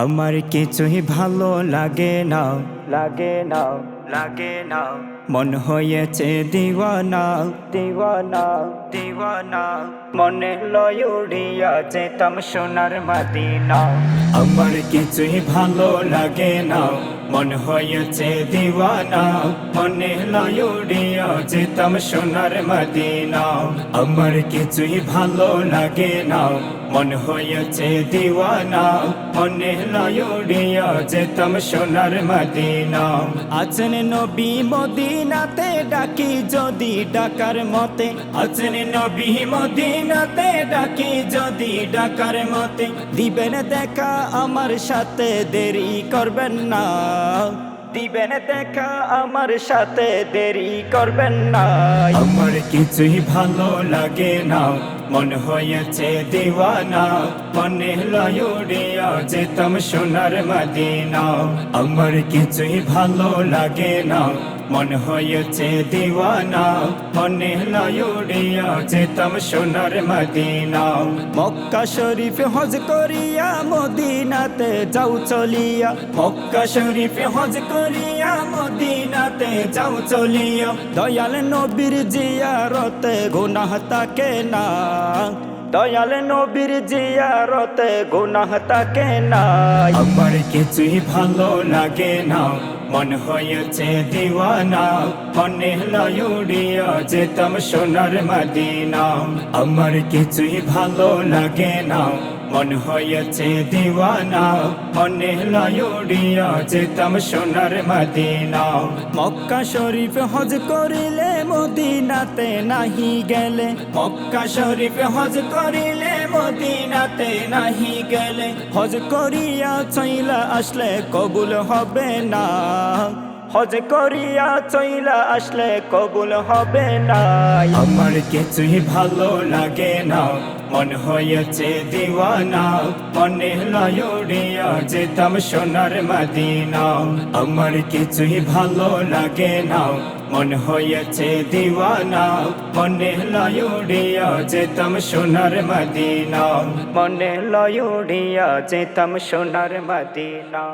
আমার কিছুই ভালো লাগে না, লাগে না, লাগে না। মন হয়েছে দিওয়ানা, দিওয়ানা, দিওয়ানা। মনে লয় উড়িয়া যেতাম সোনার মদিনা। আমার কিছুই ভালো লাগে না, মন হয়েছে দিওয়ানা। মনে লয় উড়িয়া যেতাম সোনার মদিনা। আমার কিছুই ভালো লাগে না, মন হয়েছে দিওয়ানা। মনে লয় উড়িয়া যেতাম সোনার মদিনা। আছেন নবী মদিনাতে, ডাকি যদি ডাকার মতে। আছেন নবী মদিনাতে, ডাকি যদি ডাকার মতে। দিবেন দেখা আমার সাথে, দেরি করবেন না। দিবেন দেখা আমার সাথে, দেরি করবেন না। আমার কিছুই ভালো লাগে না, মন হয়েছে দিওয়ানা। মনে লয় উড়িয়া যেতাম সোনার মদিনা। আমার কিছুই ভালো লাগে না, মন হয়েছে দিওয়ানা। মনে লয় উড়িয়া যেতাম সোনার মদিনা। মক্কা শরীফ হজ করিয়া মদিনাতে যাও চলিয়া। মক্কা শরীফ হজ করিয়া মদিনাতে যাও চলিয়া। দয়াল নবীর জিয়ারতে গুনাহ থাকে না। দয়াল নবীর জিয়ারতে গুনাহ থাকে না। আমার কিছুই ভালো লাগে না, মন হয়েছে দিওয়ানা। মনে লয় উড়িয়া যেতাম সোনার মদিনা। আমার কিছুই ভালো লাগে না, মন হয়েছে দিওয়ানা। মনে লয় উড়িয়া যেতাম সোনার মদিনা। মক্কা শরীফ হজ করিলে মদিনাতে নাহি গেলে। মক্কা শরীফ হজ করিলে মদিনাতে নাহি গেলে। হজ করিয়া চইলা আসলে কবুল হবে না। হজ করিয়া চইলা আসলে কবুল হবে না। আমার কিছুই ভালো লাগে না, মন হয়েছে দিওয়ানা। মনে লয় উড়িয়া যেতাম সোনার মদিনা। আমার কিছুই ভালো লাগে না, মন হয়েছে দিওয়ানা। মনে লয় উড়িয়া যেতাম সোনার মদিনা। মনে লয় উড়িয়া যেতাম সোনার মদিনা।